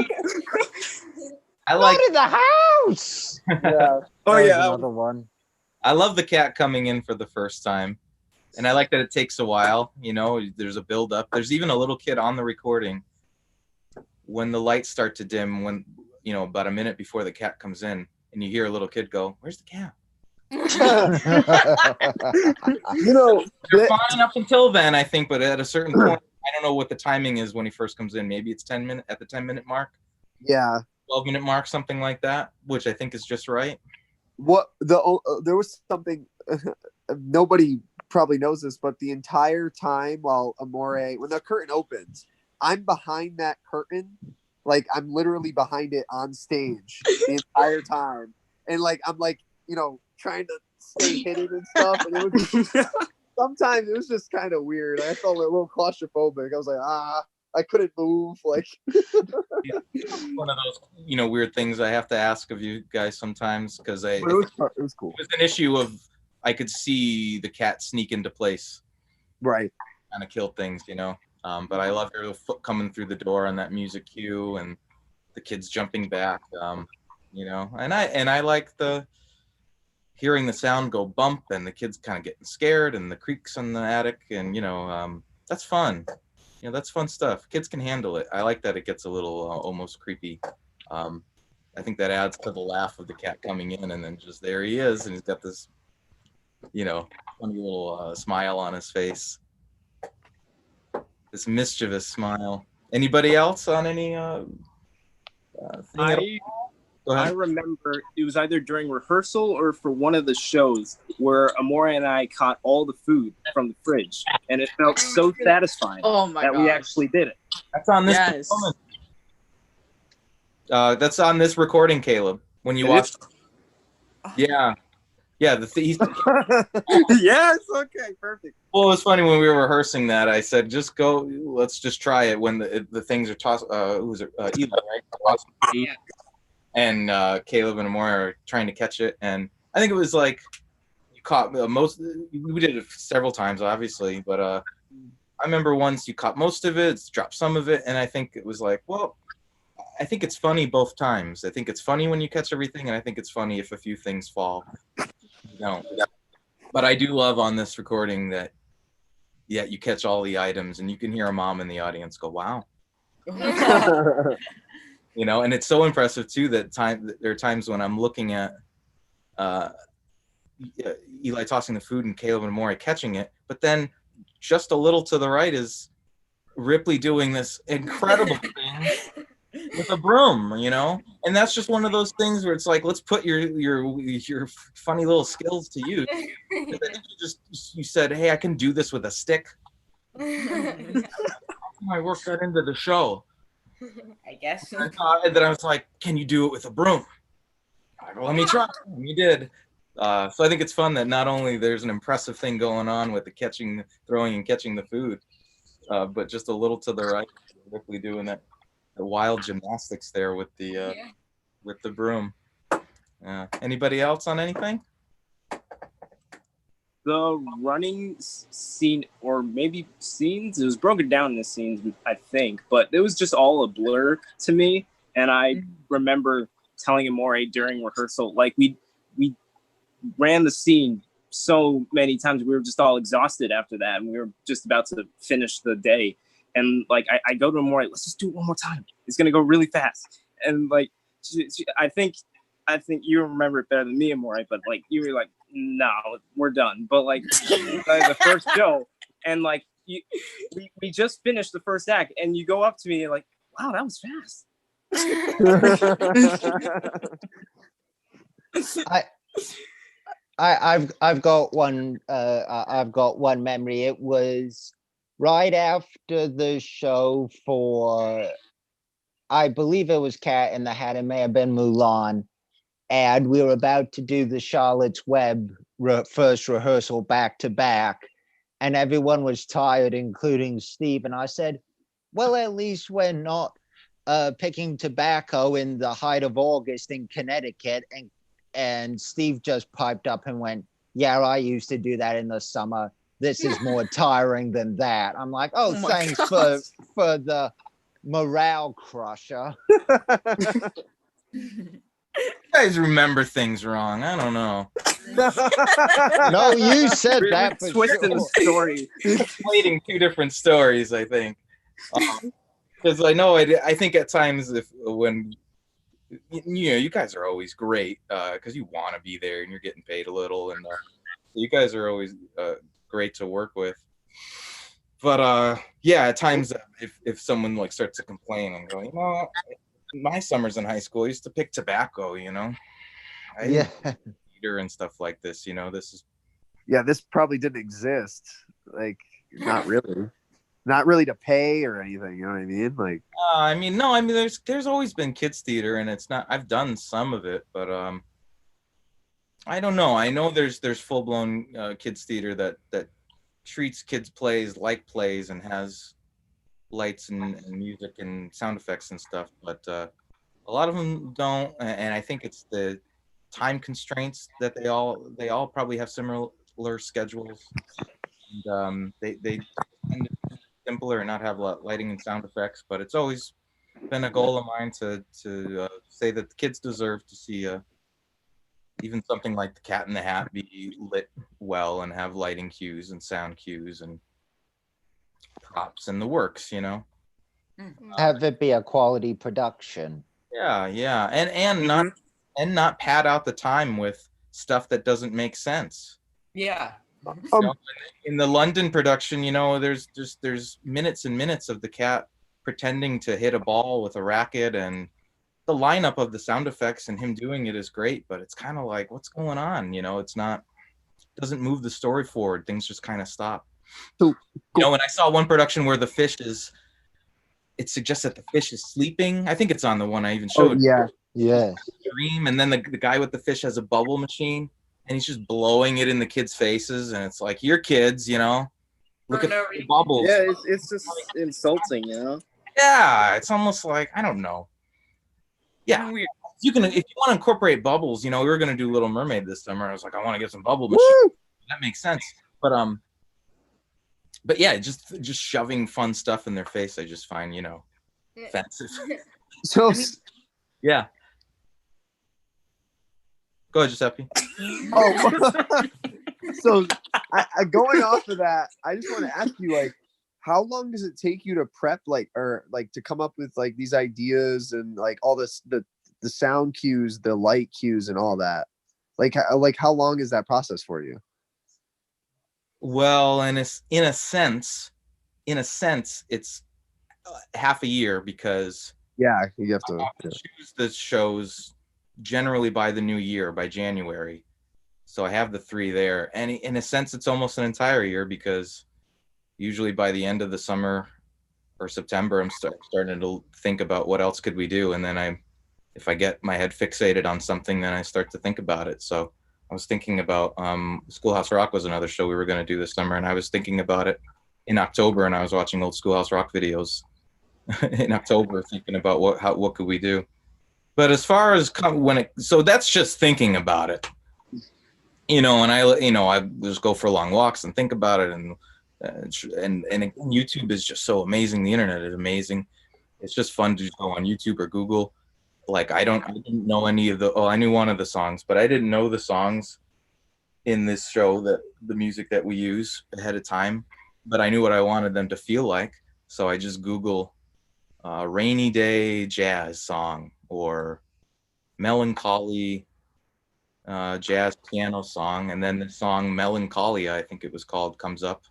I like Not in the house. Yeah. oh That was yeah, another one. I love the cat coming in for the first time. And I like that it takes a while, you know, there's a build up. There's even a little kid on the recording when the lights start to dim, when, you know, about a minute before the cat comes in, and you hear a little kid go, "Where's the cat?" You know, They're fine up until then, I think, but at a certain point, I don't know what the timing is when he first comes in. Maybe it's 10 minutes at the 10-minute mark. Yeah. 12-minute mark, something like that, which I think is just right. What there was something nobody probably knows this, but the entire time while Amore, when the curtain opens, I'm behind that curtain, like I'm literally behind it on stage the entire time, and like I'm like, you know, trying to stay hidden and stuff, and it was sometimes it was just kind of weird. I felt a little claustrophobic. I was like, I couldn't move, like. One of those, you know, weird things I have to ask of you guys sometimes, because it was cool. It was an issue of I could see the cat sneak into place, right, kind of kill things, you know. But I love her foot coming through the door on that music cue, and the kids jumping back, you know. And I like the hearing the sound go bump, and the kids kind of getting scared, and the creaks on the attic, and you know, that's fun. You know, that's fun stuff. Kids can handle it. I like that it gets a little almost creepy. I think that adds to the laugh of the cat coming in, and then just there he is, and he's got this, you know, funny little smile on his face. This mischievous smile. Anybody else on any thing at all? Go ahead. I remember it was either during rehearsal or for one of the shows where Amore and I caught all the food from the fridge, and it felt so satisfying that we actually did it. That's on this performance. That's on this recording, Caleb. When you watch, yeah. He's yes, okay, perfect. Well, it was funny when we were rehearsing that. I said, "Just go. Let's just try it." When the things are tossed. Who's it? Eli, right? Yeah. And Caleb and Amore are trying to catch it, and I think it was like you caught most. We did it several times, obviously, but I remember once you caught most of it, dropped some of it, and I think it was like, well, I think it's funny both times. I think it's funny when you catch everything, and I think it's funny if a few things fall. You don't. But I do love on this recording that, yeah, you catch all the items, and you can hear a mom in the audience go, "Wow." You know, and it's so impressive too that there are times when I'm looking at Eli tossing the food and Caleb and Amore catching it, but then just a little to the right is Ripley doing this incredible thing with a broom, you know, and that's just one of those things where it's like, let's put your funny little skills to use. You said, "Hey, I can do this with a stick." I worked that into the show. I guess. And then I was like, "Can you do it with a broom?" I go, "Let me try." And you did. So I think it's fun that not only there's an impressive thing going on with the throwing and catching the food, but just a little to the right, Ripley doing the wild gymnastics there with the broom. Anybody else on anything? The running scene, or maybe scenes, it was broken down into scenes, I think, but it was just all a blur to me. And I remember telling Amore during rehearsal, like we ran the scene so many times, we were just all exhausted after that, and we were just about to finish the day. And like I go to Amore, "Let's just do it one more time. It's gonna go really fast." And like I think you remember it better than me, Amore, but like you were like, "No, we're done." But like the first show, and like we just finished the first act, and you go up to me and like, "Wow, that was fast." I've got one. I've got one memory. It was right after the show for, I believe it was Cat in the Hat. It may have been Mulan, and we were about to do the Charlotte's Web first rehearsal back to back. and everyone was tired, including Steve. And I said, well, at least we're not picking tobacco in the height of August in Connecticut. And Steve just piped up and went, yeah, I used to do that in the summer. This is more tiring than that. I'm like, oh, thanks for the morale crusher. You guys remember things wrong. I don't know. No, you said that for Twisting sure. the story. Conflating two different stories, I think. Because I know I think at times when you guys are always great because you want to be there and you're getting paid a little, and you guys are always great to work with. But yeah, at times if someone like starts to complain and go, my summers in high school I used to pick tobacco, I didn't heater and stuff like this, this is this probably didn't exist, like not really to pay or anything, you know what I mean? Like no, there's always been kids theater, and it's not, I've done some of it, but I don't know. I know there's full-blown kids theater that treats kids plays like plays and has lights and music and sound effects and stuff, but a lot of them don't, and I think it's the time constraints that they all probably have similar schedules, and they tend to be simpler and not have lighting and sound effects. But it's always been a goal of mine to say that the kids deserve to see even something like the Cat in the Hat be lit well and have lighting cues and sound cues and props and the works, Have it be a quality production. Yeah, and not pad out the time with stuff that doesn't make sense. Yeah. In the London production, there's minutes and minutes of the cat pretending to hit a ball with a racket, and the lineup of the sound effects and him doing it is great, but it's kind of like, what's going on? Doesn't move the story forward. Things just kind of stop. So, when I saw one production where it suggests that the fish is sleeping. I think it's on the one I even showed. Yeah. Dream, and then the guy with the fish has a bubble machine, and he's just blowing it in the kids' faces, and it's like, you're kids, look at the bubbles. Yeah, it's just insulting, Yeah, it's almost like, I don't know. Yeah, weird. If you want to incorporate bubbles, we were gonna do Little Mermaid this summer. I was like, I want to get some bubble machine. That makes sense. But yeah, just shoving fun stuff in their face, I just find, offensive. So yeah. Go ahead, Giuseppe. So going off of that, I just want to ask you, like, how long does it take you to prep, to come up with like these ideas and like all this, the sound cues, the light cues, and all that? Like how long is that process for you? Well, and it's in a sense, it's half a year, because you have to choose the shows generally by the new year, by January. So I have the 3 there, and in a sense, it's almost an entire year, because usually by the end of the summer or September, I'm starting to think about what else could we do, and then if I get my head fixated on something, then I start to think about it. So I was thinking about Schoolhouse Rock was another show we were going to do this summer, and I was thinking about it in October, and I was watching old Schoolhouse Rock videos in October, thinking about what could we do. But as far as so that's just thinking about it, and I just go for long walks and think about it, and YouTube is just so amazing. The internet is amazing. It's just fun to just go on YouTube or Google. Like I didn't know any of I knew one of the songs, but I didn't know the songs in this show, that the music that we use ahead of time, but I knew what I wanted them to feel like. So I just Google rainy day jazz song or melancholy jazz piano song, and then the song Melancholia, I think it was called, comes up,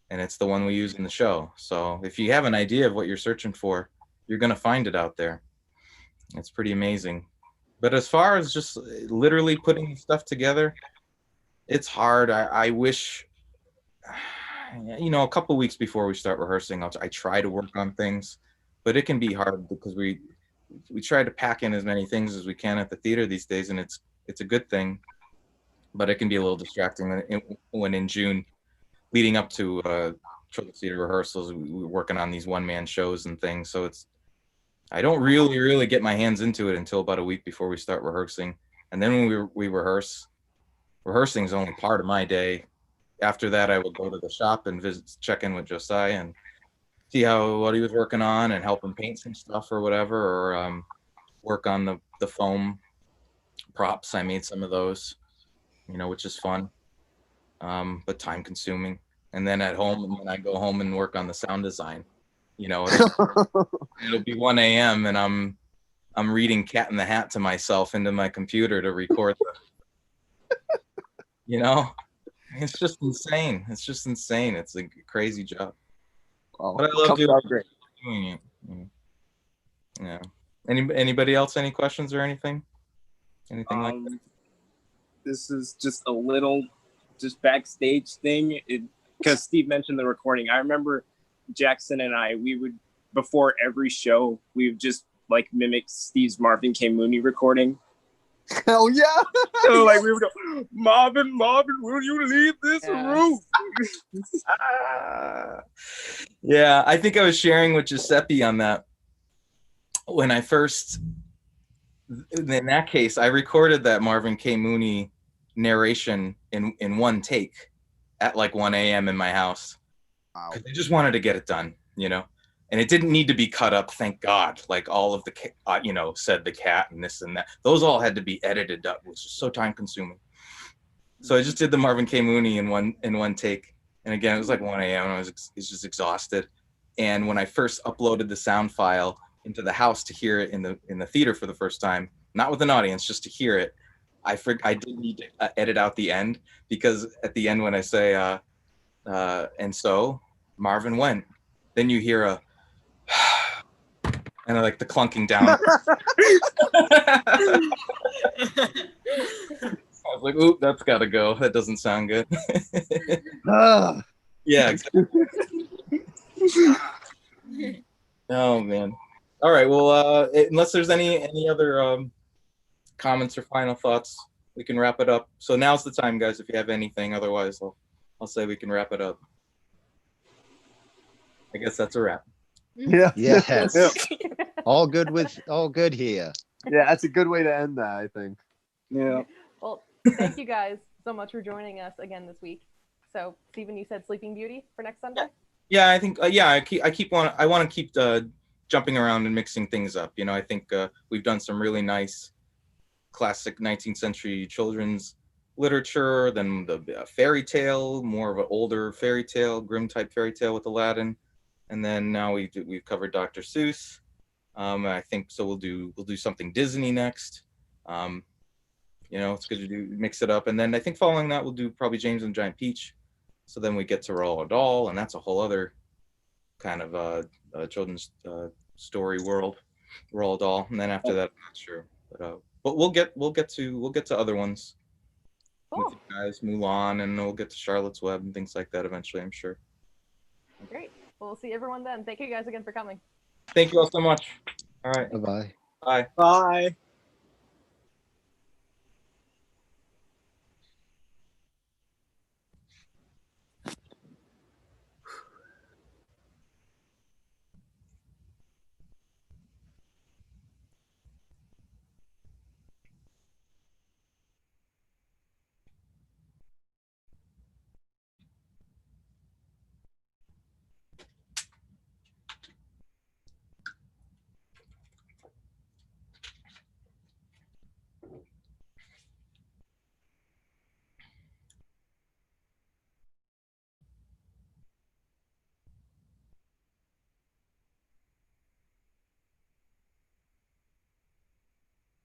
and it's the one we use in the show. So if you have an idea of what you're searching for, you're going to find it out there. It's pretty amazing. But as far as just literally putting stuff together, it's hard. I wish, a couple weeks before we start rehearsing, I try to work on things, but it can be hard because we try to pack in as many things as we can at the theater these days, and it's a good thing, but it can be a little distracting when in June leading up to children's theater rehearsals, we were working on these one-man shows and things. So I don't really get my hands into it until about a week before we start rehearsing. And then when we rehearse, rehearsing is only part of my day. After that, I will go to the shop and check in with Josiah and see what he was working on and help him paint some stuff or whatever, or work on the foam props. I made some of those, which is fun, but time consuming. And then at home, and then I go home and work on the sound design. It'll be 1 a.m. and I'm reading Cat in the Hat to myself into my computer to record it's just insane. It's a crazy job. Oh, but I love doing it. Yeah. Anybody else? Any questions or anything? Anything like that? This is just a little backstage thing. Because Steve mentioned the recording. I remember Jackson and I, we would, before every show, we would just like mimic Steve's Marvin K. Mooney recording. Hell yeah! So like we would go, Marvin, will you leave this room? Yeah, I think I was sharing with Giuseppe on that. When I first, in that case, I recorded that Marvin K. Mooney narration in one take at like 1 a.m. in my house. Wow. I just wanted to get it done, and it didn't need to be cut up, thank God. Like all of the, said the cat and this and that. Those all had to be edited up, which is so time consuming. So I just did the Marvin K. Mooney in one take. And again, it was like 1 a.m. and I was just exhausted. And when I first uploaded the sound file into the house to hear it in the theater for the first time, not with an audience, just to hear it, I did need to edit out the end, because at the end when I say, and so Marvin went, then you hear a, and like the clunking down. I was like, oop, that's gotta go. That doesn't sound good. Yeah. Exactly. Oh man. All right. Well, unless there's any other comments or final thoughts, we can wrap it up. So now's the time, guys, if you have anything. Otherwise, I'll say we can wrap it up. I guess that's a wrap. Yeah. Yes. All good here. Yeah, that's a good way to end that, I think. Yeah. Well, thank you guys so much for joining us again this week. So, Stephen, you said Sleeping Beauty for next Sunday? Yeah, I think. I want to keep jumping around and mixing things up. I think we've done some really nice classic 19th century children's literature, then the fairy tale, more of an older fairy tale, Grimm type fairy tale with Aladdin, and then now we've covered Dr. Seuss. I think so. We'll do something Disney next. It's good to mix it up, and then I think following that we'll do probably James and the Giant Peach. So then we get to Roald Dahl, and that's a whole other kind of children's story world, Roald Dahl. And then after that, I'm not sure, but we'll get to other ones. Cool. With you guys, Mulan, and we'll get to Charlotte's Web and things like that eventually, I'm sure. Great. Well, we'll see everyone then. Thank you guys again for coming. Thank you all so much. All right. Bye-bye. Bye. Bye.